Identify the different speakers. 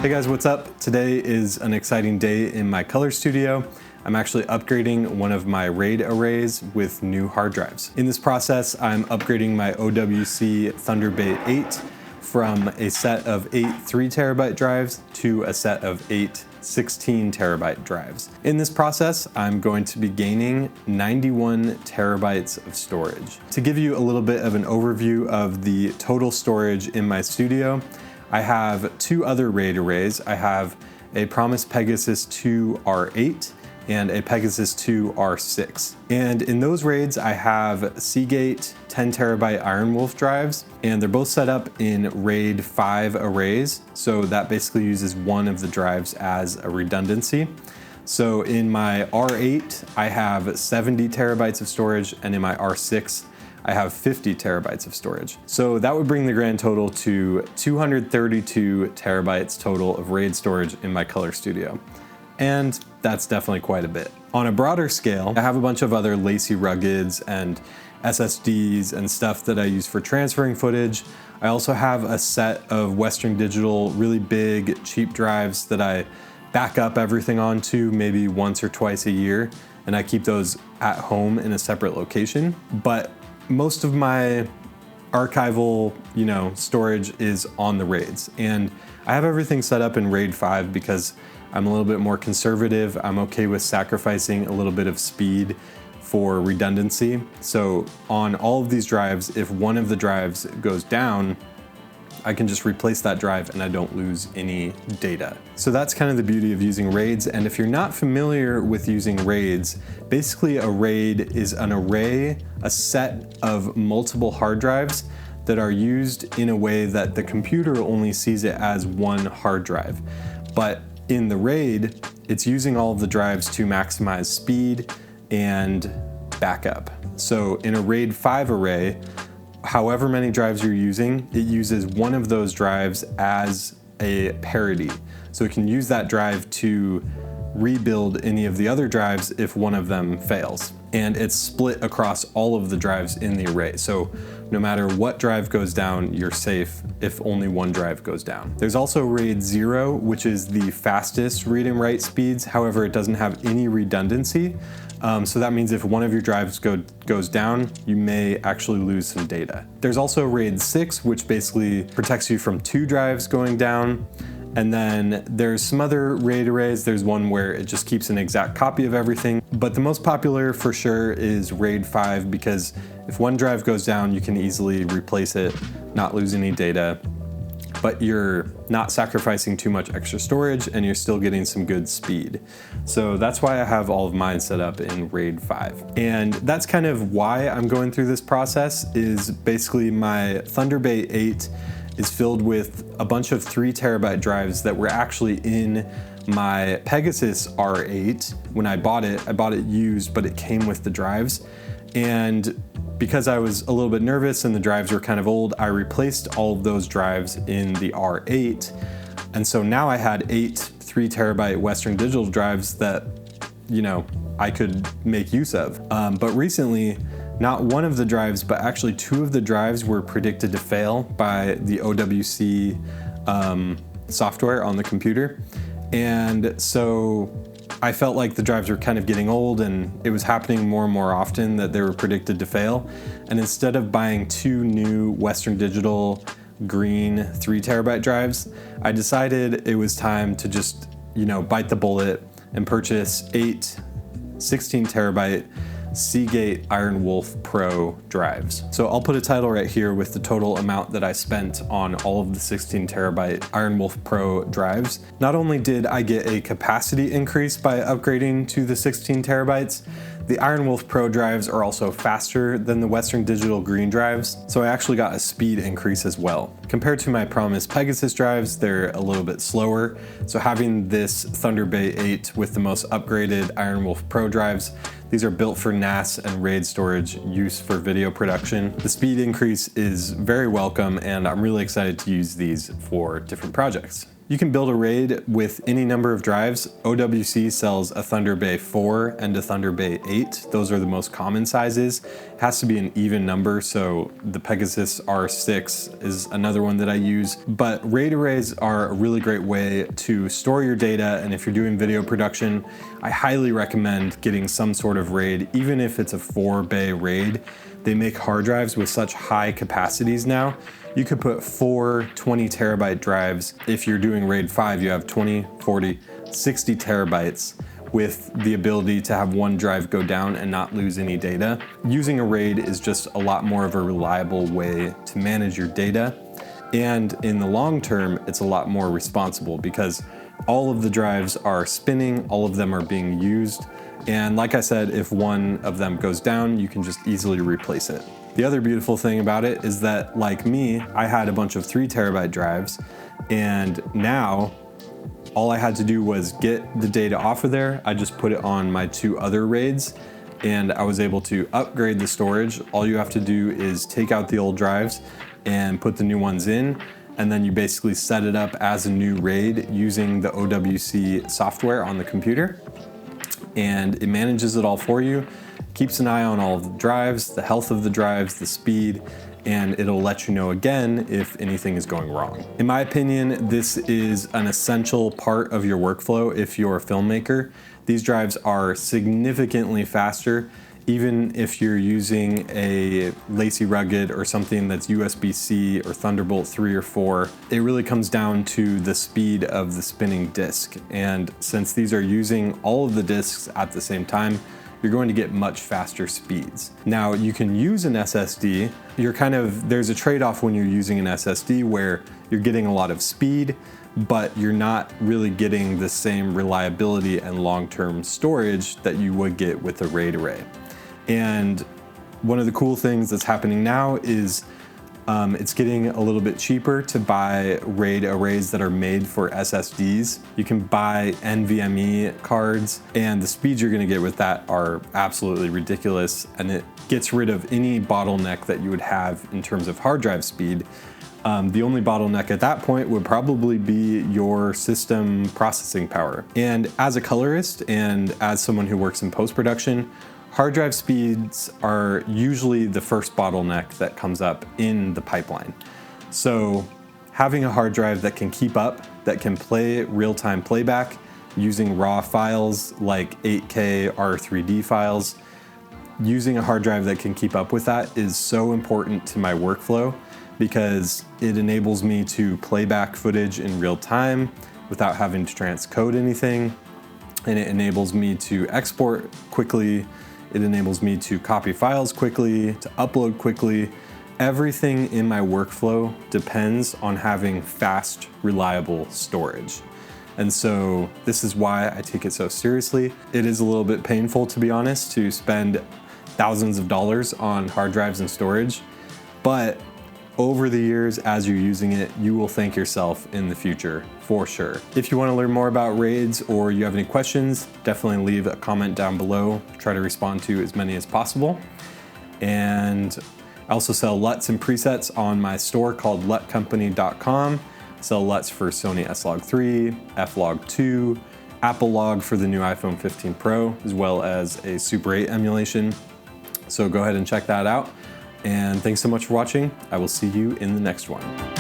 Speaker 1: Hey guys, what's up? Today is an exciting day in my color studio. I'm actually upgrading one of my RAID arrays with new hard drives. In this process, I'm upgrading my OWC Thunderbay 8 from a set of 8 3 terabyte drives to a set of 8 16 terabyte drives. In this process, I'm going to be gaining 91 terabytes of storage. To give you a little bit of an overview of the total storage in my studio, I have two other RAID arrays. I have a Promise Pegasus 2 R8 and a Pegasus 2 R6. And in those RAIDs, I have Seagate 10 terabyte IronWolf drives, and they're both set up in RAID 5 arrays. So that basically uses one of the drives as a redundancy. So in my R8, I have 70 terabytes of storage, and in my R6, I have 50 terabytes of storage. So that would bring the grand total to 232 terabytes total of RAID storage in my color studio. And that's definitely quite a bit. On a broader scale, I have a bunch of other lacy ruggeds and SSDs and stuff that I use for transferring footage. I also have a set of Western Digital really big cheap drives that I back up everything onto maybe once or twice a year, and I keep those at home in a separate location. But most of my archival, storage is on the RAIDs, and I have everything set up in RAID 5 because I'm a little bit more conservative. I'm okay with sacrificing a little bit of speed for redundancy. So on all of these drives, if one of the drives goes down, I can just replace that drive and I don't lose any data. So that's kind of the beauty of using RAIDs. And if you're not familiar with using RAIDs, basically a RAID is an array, a set of multiple hard drives that are used in a way that the computer only sees it as one hard drive. But in the RAID, it's using all of the drives to maximize speed and backup. So in a RAID 5 array, however many drives you're using, it uses one of those drives as a parity. So it can use that drive to rebuild any of the other drives if one of them fails. And it's split across all of the drives in the array. So no matter what drive goes down, you're safe if only one drive goes down. There's also RAID 0, which is the fastest read and write speeds. However, it doesn't have any redundancy. So that means if one of your drives goes down, you may actually lose some data. There's also RAID 6, which basically protects you from two drives going down. And then there's some other RAID arrays. There's one where it just keeps an exact copy of everything. But the most popular for sure is RAID 5, because if one drive goes down, you can easily replace it, not lose any data, but you're not sacrificing too much extra storage and you're still getting some good speed. So that's why I have all of mine set up in RAID 5. And that's kind of why I'm going through this process. Is basically my Thunderbay 8 is filled with a bunch of 3 terabyte drives that were actually in my Pegasus R8. When I bought it used, but it came with the drives. And because I was a little bit nervous and the drives were kind of old, I replaced all of those drives in the R8. And so now I had 8 3 terabyte Western Digital drives that, I could make use of. But recently, not one of the drives, but actually 2 of the drives were predicted to fail by the OWC software on the computer. And so I felt like the drives were kind of getting old and it was happening more and more often that they were predicted to fail. And instead of buying 2 new Western Digital green 3 terabyte drives, I decided it was time to just, bite the bullet and purchase 8 16 terabyte Seagate IronWolf Pro drives. So I'll put a title right here with the total amount that I spent on all of the 16 terabyte IronWolf Pro drives. Not only did I get a capacity increase by upgrading to the 16 terabytes, the IronWolf Pro drives are also faster than the Western Digital green drives, so I actually got a speed increase as well. Compared to my Promise Pegasus drives, they're a little bit slower, so having this Thunderbay 8 with the most upgraded IronWolf Pro drives, these are built for NAS and RAID storage use for video production. The speed increase is very welcome, and I'm really excited to use these for different projects. You can build a RAID with any number of drives. OWC sells a Thunderbay 4 and a Thunderbay 8. Those are the most common sizes. It has to be an even number, so the Pegasus R6 is another one that I use. But RAID arrays are a really great way to store your data, and if you're doing video production, I highly recommend getting some sort of RAID, even if it's a 4-bay RAID. They make hard drives with such high capacities now. You could put 4 20 terabyte drives. If you're doing RAID 5, you have 20, 40, 60 terabytes with the ability to have one drive go down and not lose any data. Using a RAID is just a lot more of a reliable way to manage your data. And in the long term, it's a lot more responsible because all of the drives are spinning, all of them are being used. And like I said, if one of them goes down, you can just easily replace it. The other beautiful thing about it is that, like me, I had a bunch of 3 terabyte drives, and now all I had to do was get the data off of there. I just put it on my 2 other RAIDs, and I was able to upgrade the storage. All you have to do is take out the old drives and put the new ones in, and then you basically set it up as a new RAID using the OWC software on the computer, and it manages it all for you. Keeps an eye on all of the drives, the health of the drives, the speed, and it'll let you know again if anything is going wrong. In my opinion, this is an essential part of your workflow if you're a filmmaker. These drives are significantly faster, even if you're using a Lacy Rugged or something that's USB-C or Thunderbolt 3 or 4. It really comes down to the speed of the spinning disk. And since these are using all of the disks at the same time, you're going to get much faster speeds. Now, you can use an SSD. There's a trade-off when you're using an SSD where you're getting a lot of speed, but you're not really getting the same reliability and long-term storage that you would get with a RAID array. And one of the cool things that's happening now is it's getting a little bit cheaper to buy RAID arrays that are made for SSDs. You can buy NVMe cards, and the speeds you're gonna get with that are absolutely ridiculous, and it gets rid of any bottleneck that you would have in terms of hard drive speed. The only bottleneck at that point would probably be your system processing power. And as a colorist and as someone who works in post-production, hard drive speeds are usually the first bottleneck that comes up in the pipeline. So having a hard drive that can keep up, that can play real-time playback using raw files like 8K R3D files, using a hard drive that can keep up with that is so important to my workflow because it enables me to play back footage in real time without having to transcode anything, and it enables me to export quickly. It enables me to copy files quickly, to upload quickly. Everything in my workflow depends on having fast, reliable storage. And so this is why I take it so seriously. It is a little bit painful, to be honest, to spend thousands of dollars on hard drives and storage, but over the years, as you're using it, you will thank yourself in the future, for sure. If you want to learn more about RAIDs or you have any questions, definitely leave a comment down below. Try to respond to as many as possible. And I also sell LUTs and presets on my store called lutcompany.com. Sell LUTs for Sony S-Log 3, F-Log 2, Apple Log for the new iPhone 15 Pro, as well as a Super 8 emulation. So go ahead and check that out. And thanks so much for watching. I will see you in the next one.